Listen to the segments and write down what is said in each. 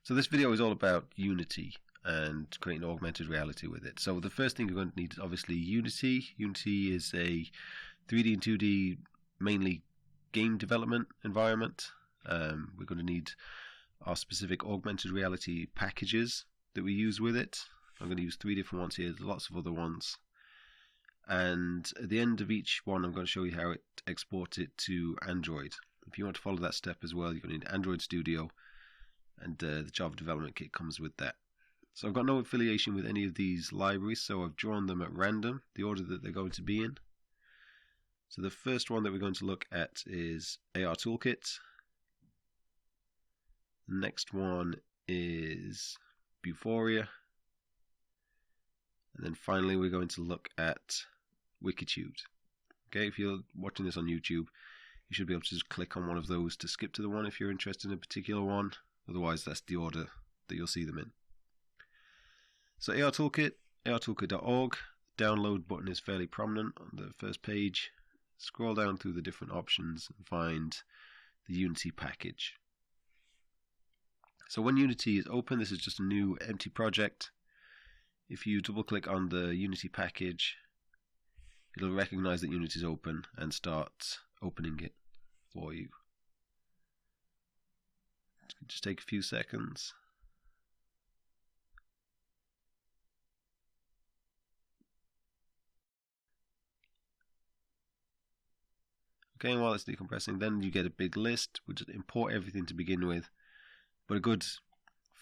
So this video is all about Unity and creating augmented reality with it. So the first thing you're going to need is obviously Unity. Unity is a 3D and 2D mainly game development environment. We're going to need our specific augmented reality packages that we use with it. I'm going to use 3 different ones here. There's lots of other ones. And at the end of each one, I'm going to show you how it exports it to Android. If you want to follow that step as well, you're going to need Android Studio, and the Java Development Kit comes with that. So I've got no affiliation with any of these libraries, so I've drawn them at random, the order that they're going to be in. So the first one that we're going to look at is ARToolkit. The next one is Vuforia. And then finally we're going to look at Wikitude. Okay, if you're watching this on YouTube, you should be able to just click on one of those to skip to the one if you're interested in a particular one. Otherwise, that's the order that you'll see them in. So ARToolkit, artoolkit.org. The download button is fairly prominent on the first page. Scroll down through the different options and find the Unity package. So when Unity is open, this is just a new empty project. If you double click on the Unity package, it'll recognize that Unity is open and start opening it for you. Just take a few seconds. Okay, and while it's decompressing, then you get a big list. We'll just import everything to begin with, but a good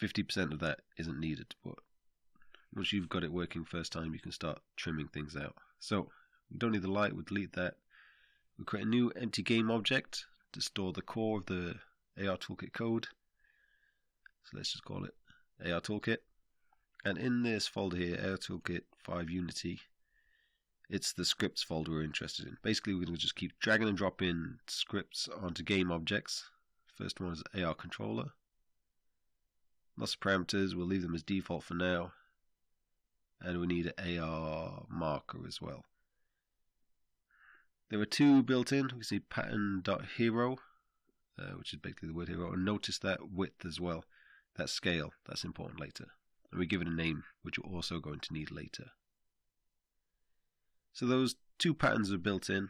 50% of that isn't needed. But once you've got it working first time, you can start trimming things out. So we don't need the light, we'll delete that. We'll create a new empty game object to store the core of the ARToolkit code. So let's just call it ARToolkit. And in this folder here, ARToolkit 5 Unity, it's the scripts folder we're interested in. Basically, we're going to just keep dragging and dropping scripts onto game objects. First one is AR controller. Lots of parameters, we'll leave them as default for now. And we need an AR marker as well. There are 2 built in. We can see pattern.hero, which is basically the word hero, and notice that width as well. That scale, that's important later. And we give it a name, which we're also going to need later. So those 2 patterns are built in.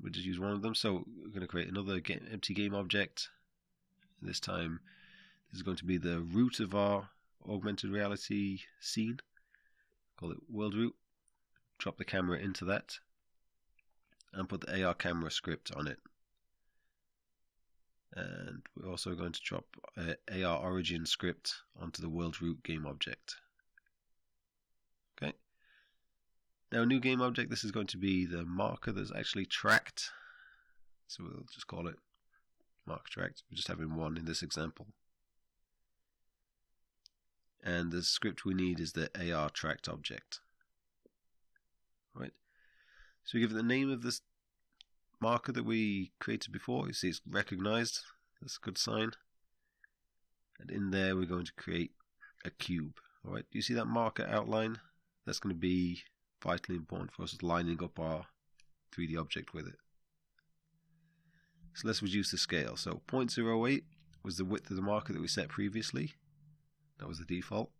We'll just use one of them. So we're going to create another empty game object. This time, this is going to be the root of our augmented reality scene. Call it world root. Drop the camera into that and put the AR camera script on it. And we're also going to drop AR origin script onto the world root game object. Okay. Now a new game object, this is going to be the marker that's actually tracked. So we'll just call it marker tracked. We're just having one in this example. And the script we need is the AR tracked object. Right. So we give it the name of this marker that we created before. You see it's recognized. That's a good sign. And in there we're going to create a cube. Alright, do you see that marker outline? That's going to be vitally important for us lining up our 3D object with it. So let's reduce the scale. So 0.08 was the width of the marker that we set previously. That was the default.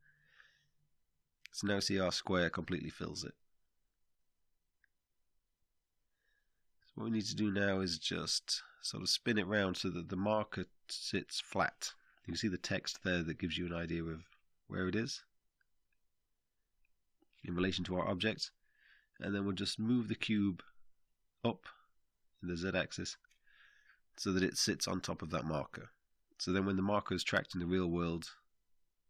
So now see our square completely fills it. So what we need to do now is just sort of spin it round so that the marker sits flat. You can see the text there that gives you an idea of where it is in relation to our object. And then we'll just move the cube up in the z-axis so that it sits on top of that marker. So then when the marker is tracked in the real world,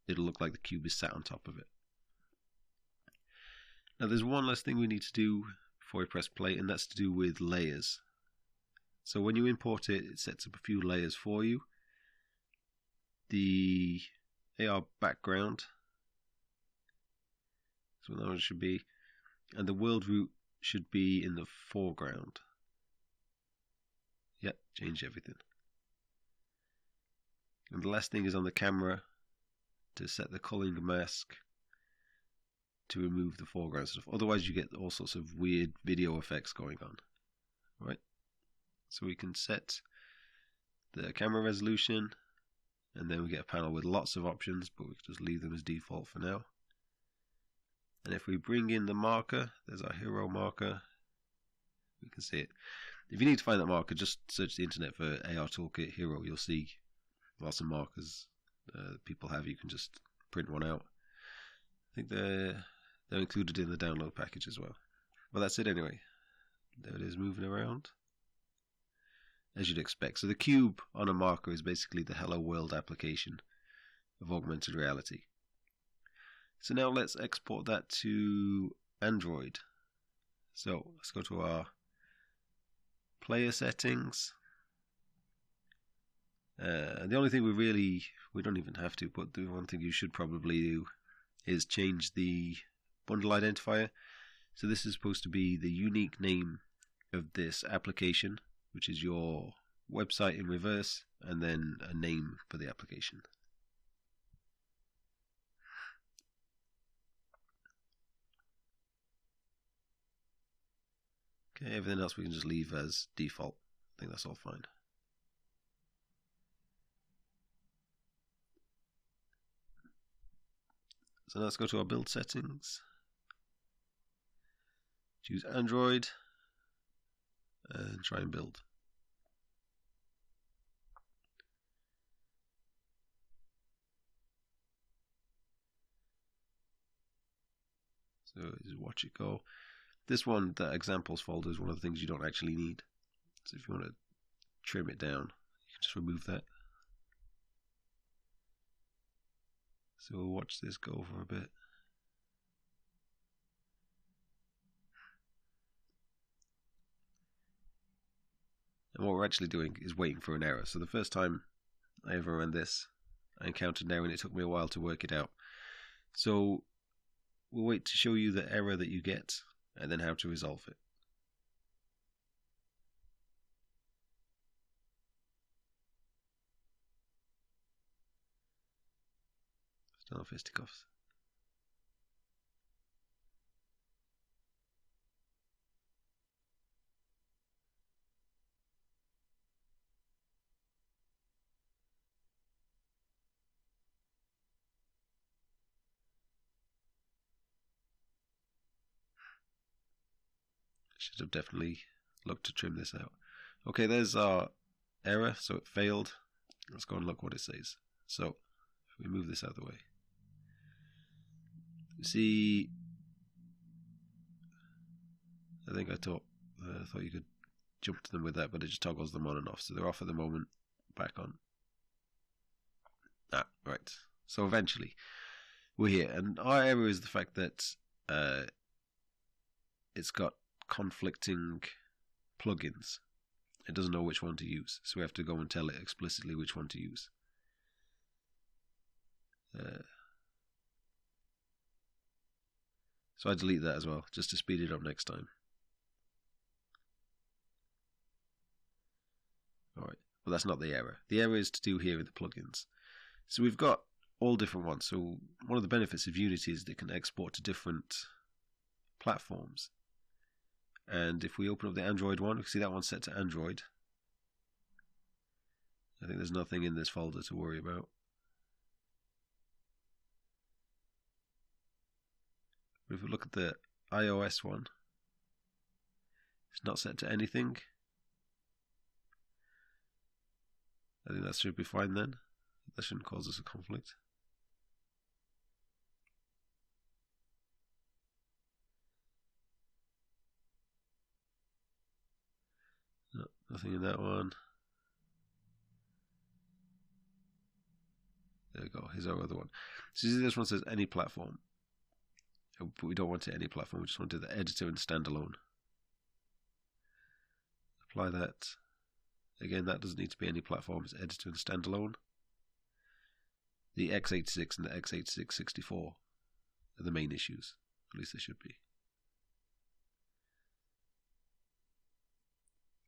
it'll look like the cube is sat on top of it. Now there's one last thing we need to do before we press play, and that's to do with layers. So when you import it, it sets up a few layers for you. The AR background, that's what that one should be, and the world root should be in the foreground. Yep, change everything. And the last thing is on the camera, to set the culling mask to remove the foreground stuff. Otherwise you get all sorts of weird video effects going on. Right? So we can set the camera resolution and then we get a panel with lots of options, but we can just leave them as default for now. And if we bring in the marker, there's our hero marker, we can see it. If you need to find that marker, just search the internet for ARToolkit hero. You'll see lots of markers people have. You can just print one out. I think they're included in the download package as well. But that's it anyway. There it is, moving around, as you'd expect. So the cube on a marker is basically the Hello World application of augmented reality. So now let's export that to Android. So let's go to our player settings. The only thing we don't even have to, but the one thing you should probably do is change the bundle identifier. So this is supposed to be the unique name of this application, which is your website in reverse, and then a name for the application. Okay, everything else we can just leave as default. I think that's all fine. So now let's go to our build settings. Choose Android and try and build. So just watch it go. This one, the examples folder, is one of the things you don't actually need. So if you want to trim it down, you can just remove that. So we'll watch this go for a bit. And what we're actually doing is waiting for an error. So the first time I ever ran this, I encountered an error and it took me a while to work it out. So we'll wait to show you the error that you get and then how to resolve it. Still on fisticuffs. Should have definitely looked to trim this out. Okay, there's our error, so it failed. Let's go and look what it says. So if we move this out of the way, you see, I think I thought you could jump to them with that, but it just toggles them on and off. So they're off at the moment, back on. Right. So eventually we're here, and our error is the fact that it's got conflicting plugins. It doesn't know which one to use, so we have to go and tell it explicitly which one to use. So I delete that as well, just to speed it up next time. Alright, well that's not the error. The error is to do here with the plugins. So we've got all different ones. So one of the benefits of Unity is that it can export to different platforms. And if we open up the Android one, we can see that one's set to Android. I think there's nothing in this folder to worry about. But if we look at the iOS one, it's not set to anything. I think that should be fine then. That shouldn't cause us a conflict. No, nothing in that one. There we go. Here's our other one. So you see this one says any platform. But we don't want it any platform. We just want to do the editor and standalone. Apply that. Again, that doesn't need to be any platform. It's editor and standalone. The x86 and the x86-64 are the main issues. At least they should be.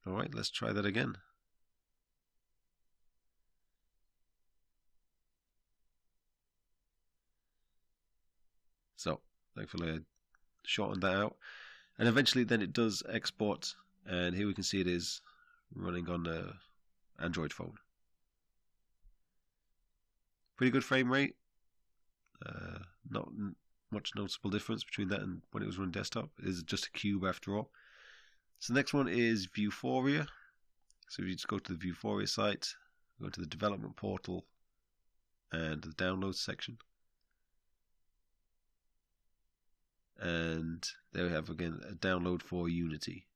Alright, let's try that again. So, thankfully I shortened that out. And eventually then it does export, and here we can see it is running on the Android phone. Pretty good frame rate. Not much noticeable difference between that and when it was running desktop. It is just a cube after all. So the next one is Vuforia. So if you just go to the Vuforia site, go to the development portal and the downloads section. And there we have again a download for Unity.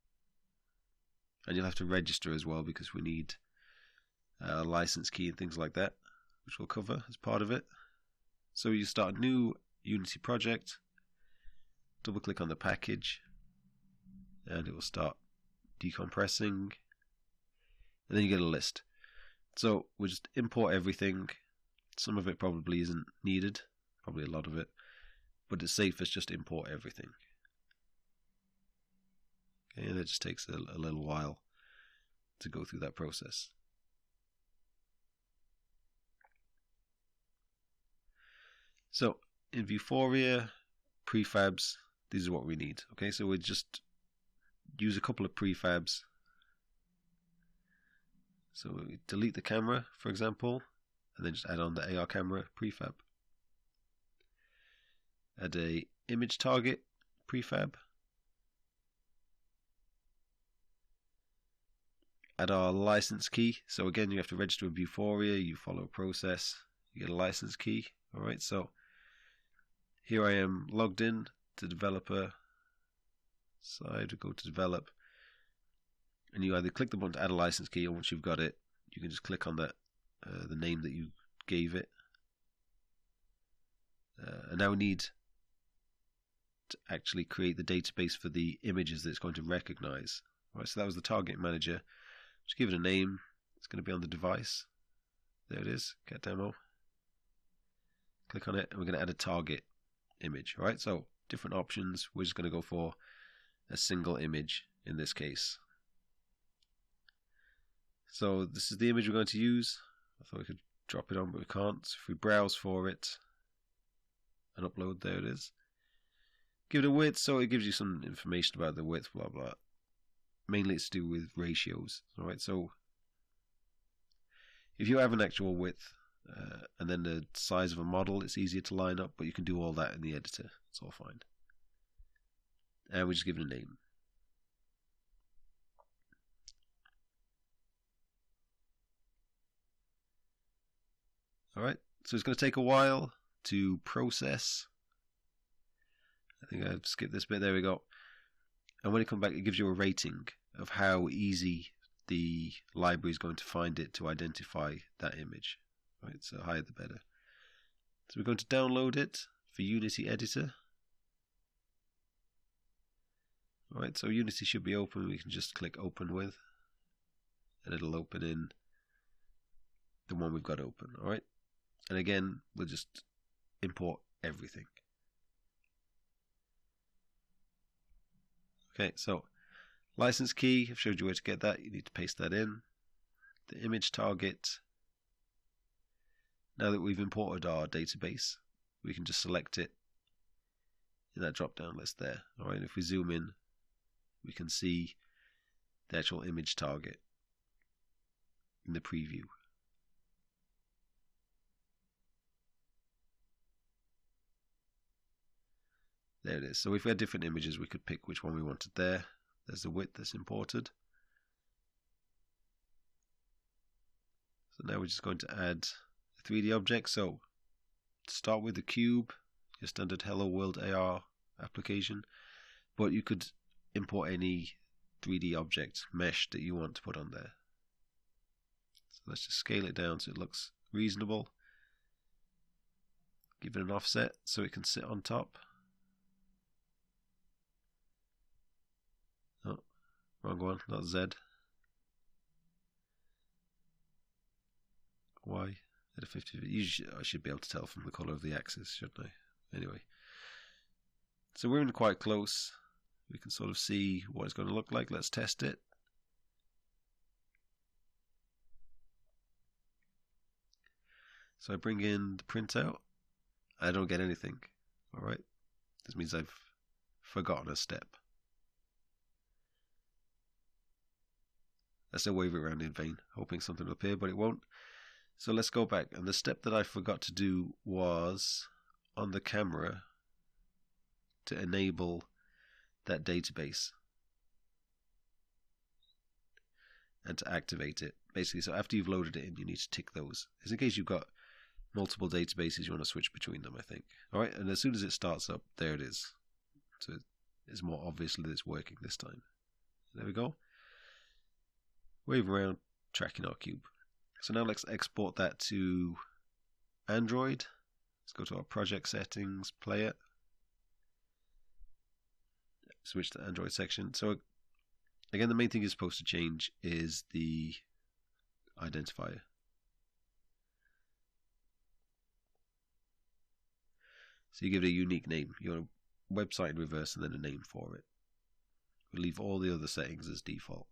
And you'll have to register as well because we need a license key and things like that, which we'll cover as part of it. So you start a new Unity project, double click on the package, and it will start decompressing, and then you get a list. So we'll just import everything. Some of it probably isn't needed, probably a lot of it, but it's safest just import everything. Okay, and it just takes a little while to go through that process. So in Vuforia, prefabs, these are what we need. Okay, so we just use a couple of prefabs. So we delete the camera, for example, and then just add on the AR camera prefab. Add a image target prefab. Add our license key. So again, you have to register with Vuforia, you follow a process, you get a license key. Alright, so here I am logged in to developer side, go to develop, and you either click the button to add a license key, or once you've got it, you can just click on that, the name that you gave it. And now we need to actually create the database for the images that it's going to recognize. Right, so that was the target manager. Just give it a name. It's going to be on the device. There it is. Get demo. Click on it, and we're going to add a target image. All right, so different options. We're just going to go for a single image in this case. So this is the image we're going to use. I thought we could drop it on, but we can't. So if we browse for it and upload, there it is. Give it a width, so it gives you some information about the width, blah blah. Mainly it's to do with ratios. All right, so if you have an actual width and then the size of a model, it's easier to line up, but you can do all that in the editor. It's all fine. And we just give it a name. Alright, so it's going to take a while to process. I think I've skipped this bit. There we go. And when it comes back, it gives you a rating of how easy the library is going to find it to identify that image. Right, so the higher the better. So we're going to download it for Unity Editor. Alright, so Unity should be open. We can just click Open With, and it'll open in the one we've got open. Alright, and again, we'll just import everything. Okay, so license key, I've showed you where to get that. You need to paste that in. The image target. Now that we've imported our database, we can just select it in that drop down list there. Alright, if we zoom in, we can see the actual image target in the preview. There it is. So if we had different images, we could pick which one we wanted there. There's the width that's imported. So now we're just going to add a 3D object. So to start with the cube, your standard Hello World AR application, but you could import any 3D object mesh that you want to put on there. So let's just scale it down so it looks reasonable. Give it an offset so it can sit on top. Oh, wrong one, not Z. Y at a 50. I should be able to tell from the colour of the axis, shouldn't I? Anyway, so we're in quite close. We can sort of see what it's going to look like. Let's test it. So I bring in the printout. I don't get anything. Alright. This means I've forgotten a step. I still wave it around in vain, hoping something will appear, but it won't. So let's go back, and the step that I forgot to do was on the camera to enable that database and to activate it. Basically, so after you've loaded it in, you need to tick those. It's in case you've got multiple databases, you want to switch between them, I think. Alright, and as soon as it starts up, there it is. So it's more obvious that it's working this time. There we go. Wave around, tracking our cube. So now let's export that to Android. Let's go to our project settings, play it. Switch to the Android section. So again, the main thing you're supposed to change is the identifier. So you give it a unique name. You want a website in reverse and then a name for it. We'll leave all the other settings as default,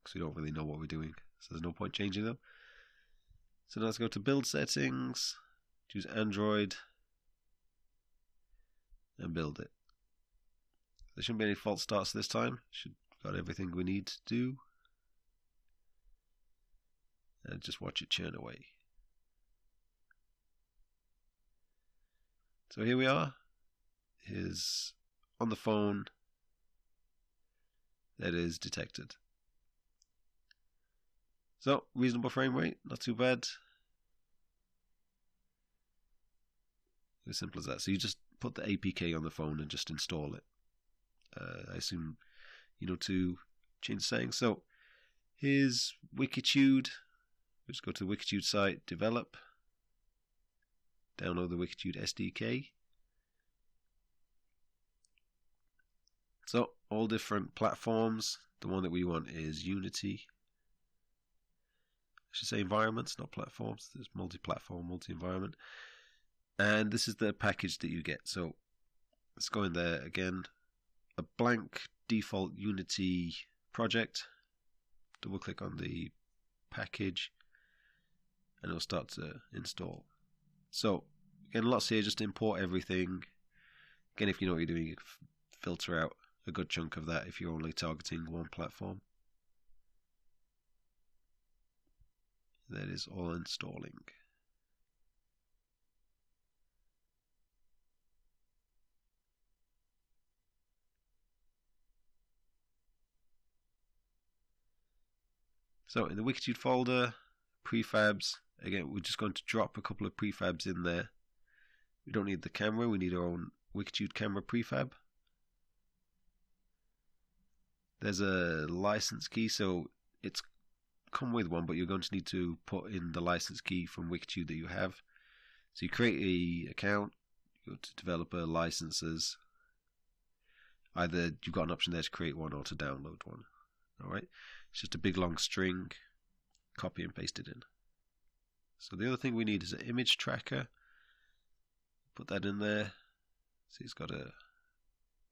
because we don't really know what we're doing. So there's no point changing them. So now let's go to build settings, choose Android, and build it. There shouldn't be any false starts this time. Should got everything we need to do. And just watch it churn away. So here we are. Is on the phone. That is detected. So, reasonable frame rate, not too bad. As simple as that. So you just put the APK on the phone and just install it. I assume you know to change the settings. So here's Wikitude. Let's go to the Wikitude site, develop, download the Wikitude SDK. So all different platforms. The one that we want is Unity. I should say environments, not platforms. There's multi-platform, multi-environment. And this is the package that you get. So let's go in there again. A blank default Unity project. Double click on the package and it'll start to install. So again, lots here, just import everything. Again, if you know what you're doing, you can filter out a good chunk of that if you're only targeting one platform. That is all installing. So in the Wikitude folder, prefabs, again we're just going to drop a couple of prefabs in there. We don't need the camera, we need our own Wikitude camera prefab. There's a license key, so it's come with one, but you're going to need to put in the license key from Wikitude that you have. So you create an account, you go to developer licenses. Either you've got an option there to create one or to download one. Alright, it's just a big long string, copy and paste it in. So the other thing we need is an image tracker. Put that in there. See, it's got a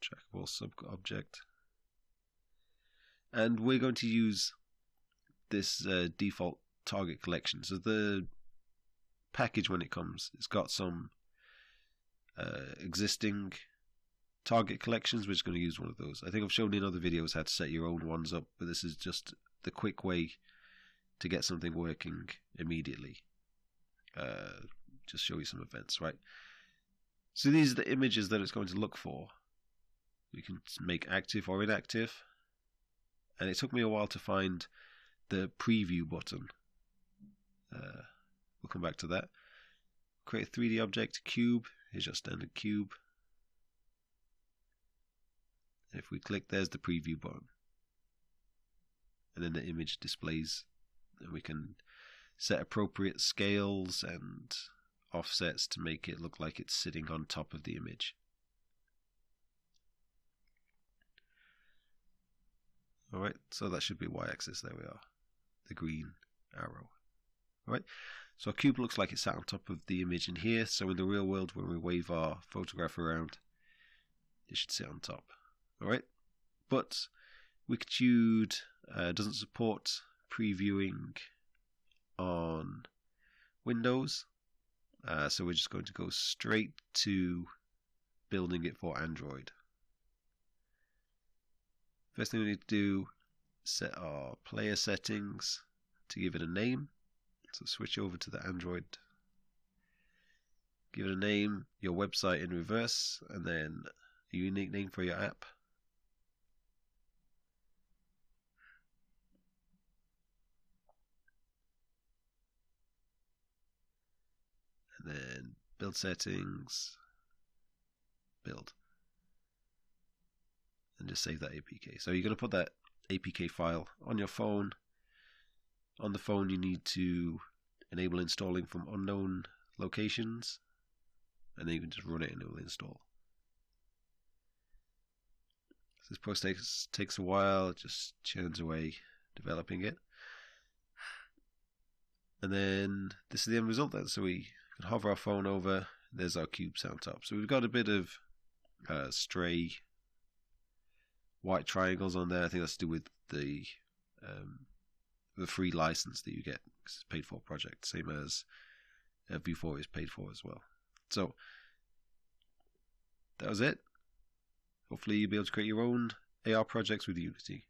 trackable sub-object. And we're going to use this default target collection. So the package, when it comes, it's got some existing target collections. We're just going to use one of those. I think I've shown in other videos how to set your own ones up, but this is just the quick way to get something working immediately. Just show you some events, right? So these are the images that it's going to look for. You can make active or inactive. And it took me a while to find the preview button. We'll come back to that. Create a 3D object, cube. Here's your standard cube. And if we click, there's the preview button. And then the image displays. And we can set appropriate scales and offsets to make it look like it's sitting on top of the image. Alright, so that should be y-axis, there we are, the green arrow. Alright, so our cube looks like it's sat on top of the image in here, so in the real world when we wave our photograph around, it should sit on top. Alright, but Wikitude doesn't support previewing on Windows, so we're just going to go straight to building it for Android. First thing we need to do, set our player settings to give it a name. So switch over to the Android. Give it a name, your website in reverse, and then a unique name for your app. And then build settings, build. And just save that APK. So you're going to put that APK file on your phone. On the phone you need to enable installing from unknown locations, and then you can just run it and it will install. So this process takes a while, it just churns away developing it. And then this is the end result then. So we can hover our phone over, there's our cubes on top. So we've got a bit of stray white triangles on there. I think that's to do with the free license that you get, because it's a paid for project, same as Vuforia is paid for as well. So that was it. Hopefully you'll be able to create your own AR projects with Unity.